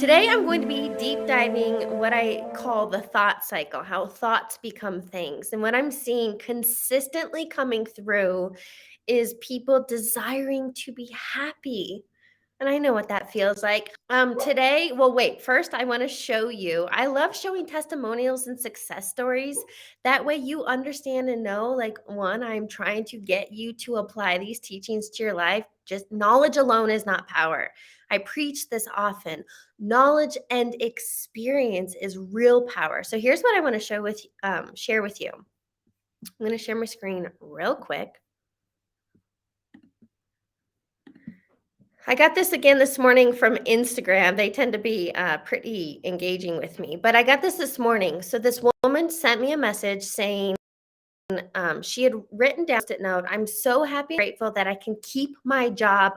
Today, I'm going to be deep diving what I call the thought cycle, how thoughts become things. And what I'm seeing consistently coming through is people desiring to be happy. And I know what that feels like. Today, well, wait, first, I want to show you. I love showing testimonials and success stories. That way, you understand and know, like, one, I'm trying to get you to apply these teachings to your life. Just knowledge alone is not power. I preach this often. Knowledge and experience is real power. So here's what I want to share with you. I'm going to share my screen real quick. I got this again this morning from Instagram. They tend to be pretty engaging with me, but I got this morning. So this woman sent me a message saying she had written down a note. I'm so happy and grateful that I can keep my job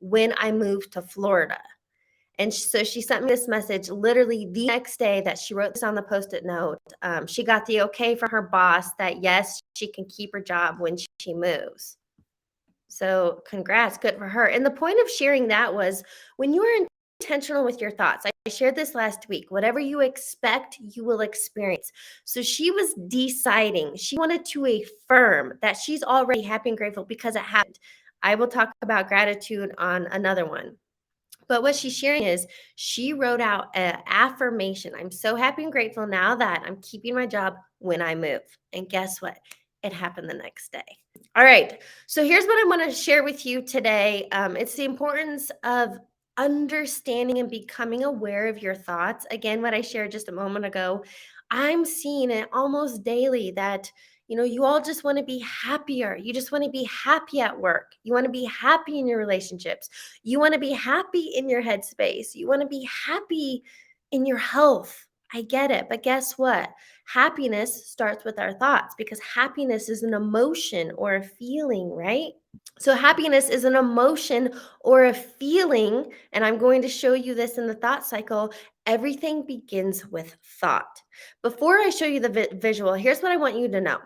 when I move to Florida. And so she sent me this message literally the next day that she wrote this on the Post-it note. She got the okay from her boss that yes, she can keep her job when she moves. So congrats, good for her. And the point of sharing that was when you are intentional with your thoughts. I shared this last week. Whatever you expect, you will experience. So she was deciding, she wanted to affirm that she's already happy and grateful because it happened. I will talk about gratitude on another one. But what she's sharing is she wrote out an affirmation. I'm so happy and grateful now that I'm keeping my job when I move. And guess what? It happened the next day. All right. So here's what I want to share with you today. It's the importance of understanding and becoming aware of your thoughts. Again, what I shared just a moment ago, I'm seeing it almost daily that you all just want to be happier. You just want to be happy at work. You want to be happy in your relationships. You want to be happy in your headspace. You want to be happy in your health. I get it. But guess what? Happiness starts with our thoughts because happiness is an emotion or a feeling, right? So, happiness is an emotion or a feeling. And I'm going to show you this in the thought cycle. Everything begins with thought. Before I show you the visual, here's what I want you to know.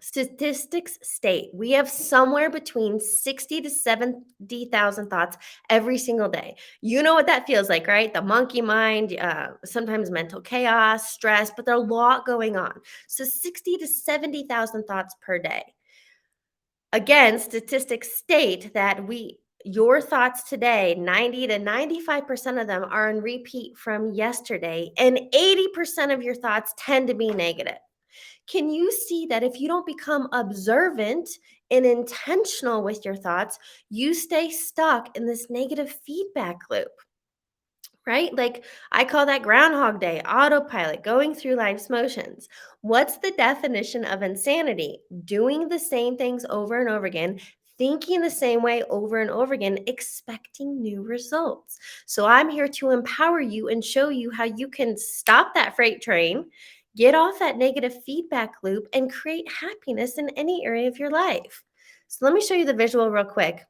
Statistics state we have somewhere between 60 to 70,000 thoughts every single day. You know what that feels like, right? The monkey mind, sometimes mental chaos, stress, but there's a lot going on. So 60 to 70,000 thoughts per day. Again, statistics state that your thoughts today, 90 to 95% of them are in repeat from yesterday, and 80% of your thoughts tend to be negative. Can you see that if you don't become observant and intentional with your thoughts, you stay stuck in this negative feedback loop? Right? Like I call that Groundhog Day, autopilot, going through life's motions. What's the definition of insanity? Doing the same things over and over again, thinking the same way over and over again, expecting new results. So I'm here to empower you and show you how you can stop that freight train, get off that negative feedback loop, and create happiness in any area of your life. So let me show you the visual real quick.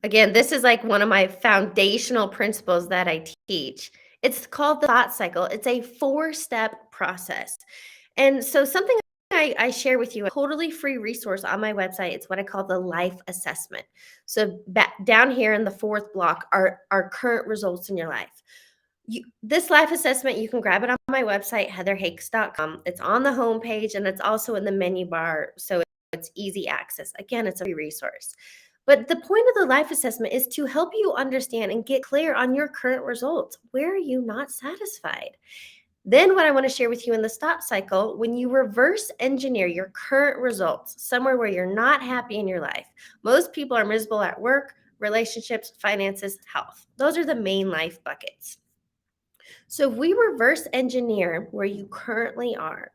Again, this is like one of my foundational principles that I teach. It's called the thought cycle. It's a 4-step process. And so something I share with you, a totally free resource on my website. It's what I call the life assessment. So down here in the 4th block are current results in your life. This life assessment, you can grab it on my website, heatherhakes.com. It's on the homepage and it's also in the menu bar. So it's easy access. Again, it's a free resource. But the point of the life assessment is to help you understand and get clear on your current results. Where are you not satisfied? Then, what I want to share with you in the thought cycle, when you reverse engineer your current results, somewhere where you're not happy in your life, most people are miserable at work, relationships, finances, health. Those are the main life buckets. So, if we reverse engineer where you currently are,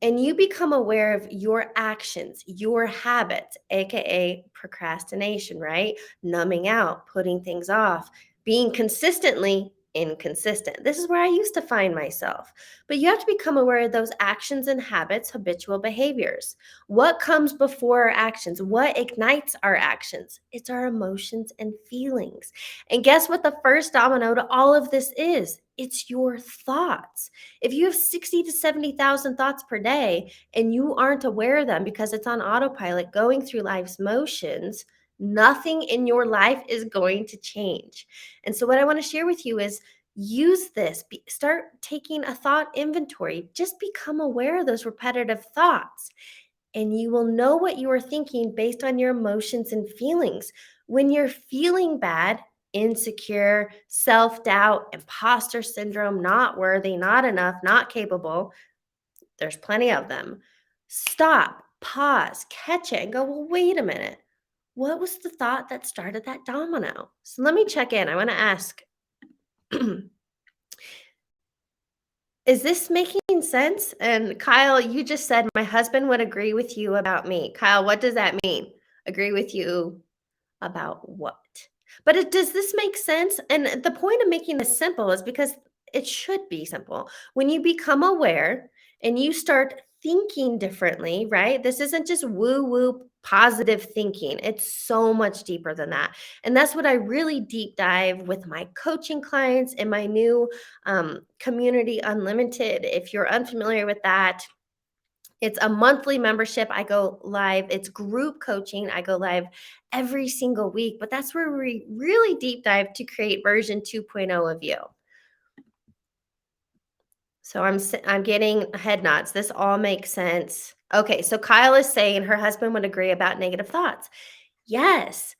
and you become aware of your actions, your habits, AKA procrastination, right? Numbing out, putting things off, being consistently inconsistent. This is where I used to find myself. But you have to become aware of those actions and habits, habitual behaviors. What comes before our actions? What ignites our actions? It's our emotions and feelings. And guess what the first domino to all of this is? It's your thoughts. If you have 60 to 70,000 thoughts per day and you aren't aware of them because it's on autopilot going through life's motions, Nothing in your life is going to change. And so, what I want to share with you is use this. Start taking a thought inventory. Just become aware of those repetitive thoughts, and you will know what you are thinking based on your emotions and feelings. When you're feeling bad, insecure, self doubt, imposter syndrome, not worthy, not enough, not capable, there's plenty of them. Stop, pause, catch it, and go, well, wait a minute. What was the thought that started that domino? So let me check in. I want to ask, is this making sense? And Kyle, you just said my husband would agree with you about me. Kyle, what does that mean? Agree with you about what? But does this make sense? And the point of making this simple is because it should be simple. When you become aware and you start thinking differently, right? This isn't just woo woo positive thinking. It's so much deeper than that. And that's what I really deep dive with my coaching clients in my new community unlimited. If you're unfamiliar with that, it's a monthly membership. I go live. It's group coaching. I go live every single week, but that's where we really deep dive to create version 2.0 of you. So I'm getting head nods. This all makes sense. Okay, so Kyle is saying her husband would agree about negative thoughts. Yes.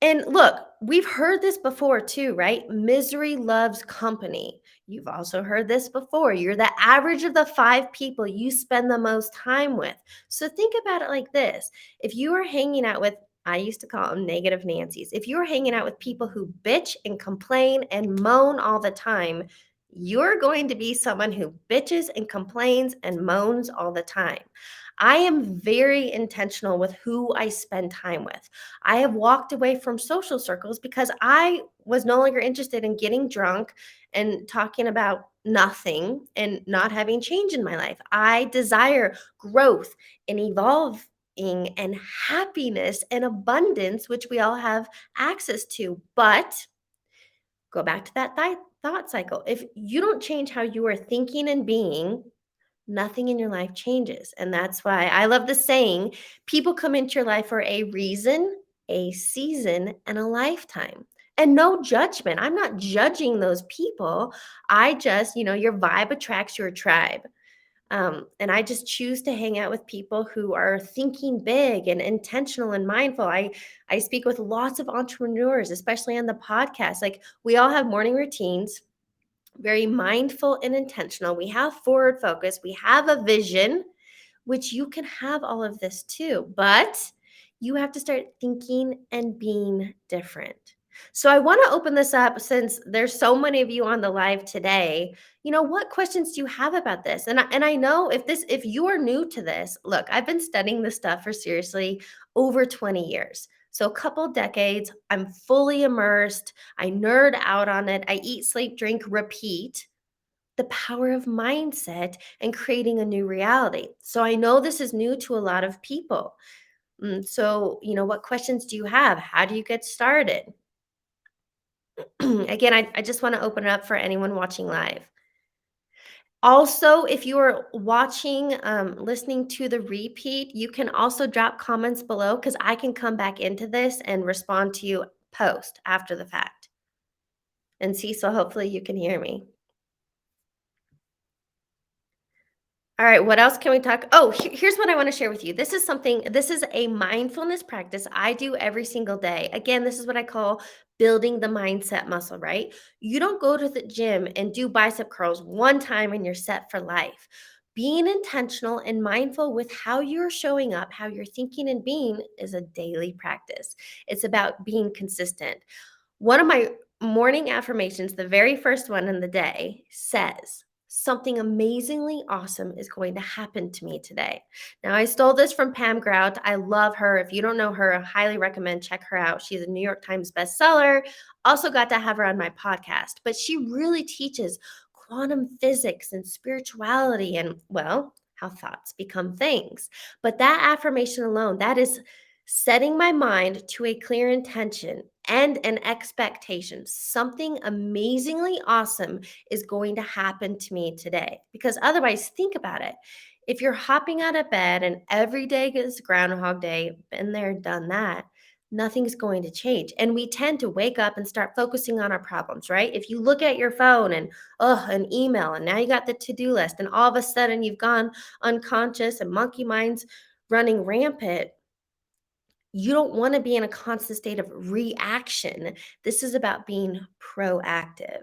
And look, we've heard this before too, right? Misery loves company. You've also heard this before. You're the average of the 5 people you spend the most time with. So think about it like this. If you are hanging out with, I used to call them negative Nancy's. If you're hanging out with people who bitch and complain and moan all the time, you're going to be someone who bitches and complains and moans all the time. I am very intentional with who I spend time with. I have walked away from social circles because I was no longer interested in getting drunk and talking about nothing and not having change in my life. I desire growth and evolving and happiness and abundance, which we all have access to. But go back to that thought cycle. If you don't change how you are thinking and being, nothing in your life changes. And that's why I love the saying people come into your life for a reason, a season, and a lifetime. And no judgment. I'm not judging those people. I just, your vibe attracts your tribe. And I just choose to hang out with people who are thinking big and intentional and mindful. I speak with lots of entrepreneurs, especially on the podcast. Like we all have morning routines, very mindful and intentional. We have forward focus. We have a vision, which you can have all of this too, but you have to start thinking and being different. So I want to open this up since there's so many of you on the live today. What questions do you have about this? And I know if you are new to this, look, I've been studying this stuff for seriously over 20 years. So a couple decades, I'm fully immersed. I nerd out on it. I eat, sleep, drink, repeat the power of mindset and creating a new reality. So I know this is new to a lot of people. So, what questions do you have? How do you get started? Again, I just want to open it up for anyone watching live. Also, if you are watching, listening to the repeat, you can also drop comments below because I can come back into this and respond to you post after the fact. And Cecil, hopefully you can hear me. All right, what else can we talk? Oh, here's what I want to share with you. This is a mindfulness practice I do every single day. Again, this is what I call building the mindset muscle, right? You don't go to the gym and do bicep curls one time and you're set for life. Being intentional and mindful with how you're showing up, how you're thinking and being is a daily practice. It's about being consistent. One of my morning affirmations, the very first one in the day, says, something amazingly awesome is going to happen to me today. Now, I stole this from Pam Grout. I love her. If you don't know her, I highly recommend check her out. She's a New York Times bestseller. Also got to have her on my podcast, but she really teaches quantum physics and spirituality and, well, how thoughts become things. But that affirmation alone, that is setting my mind to a clear intention and an expectation. Something amazingly awesome is going to happen to me today. Because otherwise, think about it. If you're hopping out of bed and every day is Groundhog Day, been there, done that, nothing's going to change. And we tend to wake up and start focusing on our problems, right? If you look at your phone and, oh, an email, and now you got the to do list, and all of a sudden you've gone unconscious and monkey minds running rampant, you don't want to be in a constant state of reaction. This is about being proactive.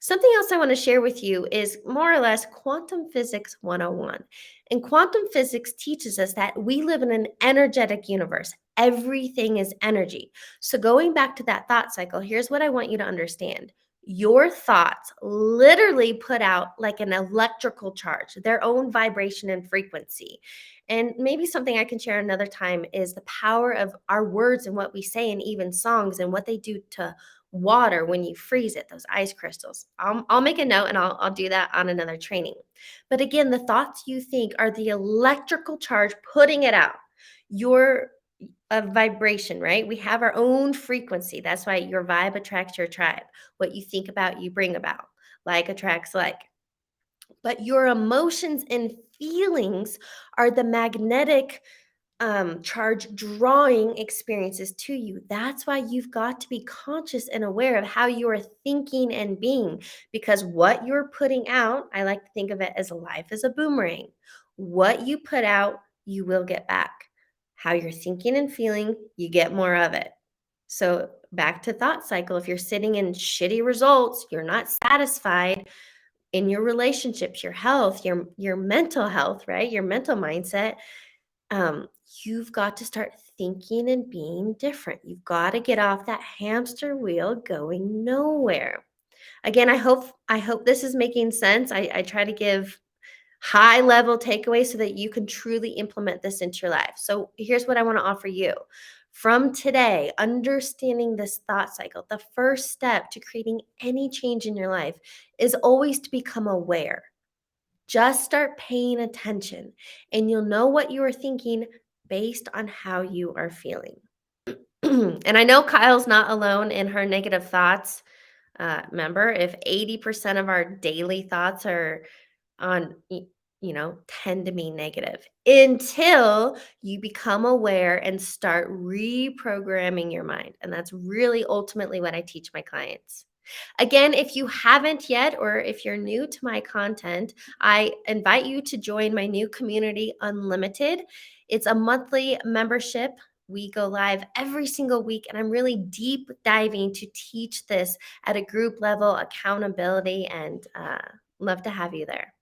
Something else I want to share with you is more or less quantum physics 101. And quantum physics teaches us that we live in an energetic universe. Everything is energy. So, going back to that thought cycle, here's what I want you to understand. Your thoughts literally put out like an electrical charge, their own vibration and frequency. And maybe something I can share another time is the power of our words and what we say, and even songs and what they do to water when you freeze it, those ice crystals. I'll make a note and I'll do that on another training. But again, the thoughts you think are the electrical charge putting it out. Your a vibration, right? We have our own frequency. That's why your vibe attracts your tribe. What you think about, you bring about. Like attracts like. But your emotions and feelings are the magnetic charge drawing experiences to you. That's why you've got to be conscious and aware of how you are thinking and being, because what you're putting out, I like to think of it as life as a boomerang. What you put out, you will get back. How you're thinking and feeling, you get more of it. So, back to thought cycle, if you're sitting in shitty results, you're not satisfied in your relationships, your health, your mental health, right? Your mental mindset, um, you've got to start thinking and being different. You've got to get off that hamster wheel going nowhere. Again, I hope this is making sense. I try to give high level takeaways so that you can truly implement this into your life. So here's what I want to offer you. From today, understanding this thought cycle, the first step to creating any change in your life is always to become aware. Just start paying attention, and you'll know what you are thinking based on how you are feeling. And I know Kyle's not alone in her negative thoughts. Remember, if 80% of our daily thoughts are on, tend to be negative until you become aware and start reprogramming your mind. And that's really ultimately what I teach my clients. Again, if you haven't yet, or if you're new to my content, I invite you to join my new community, Unlimited. It's a monthly membership. We go live every single week, and I'm really deep diving to teach this at a group level, accountability, and love to have you there.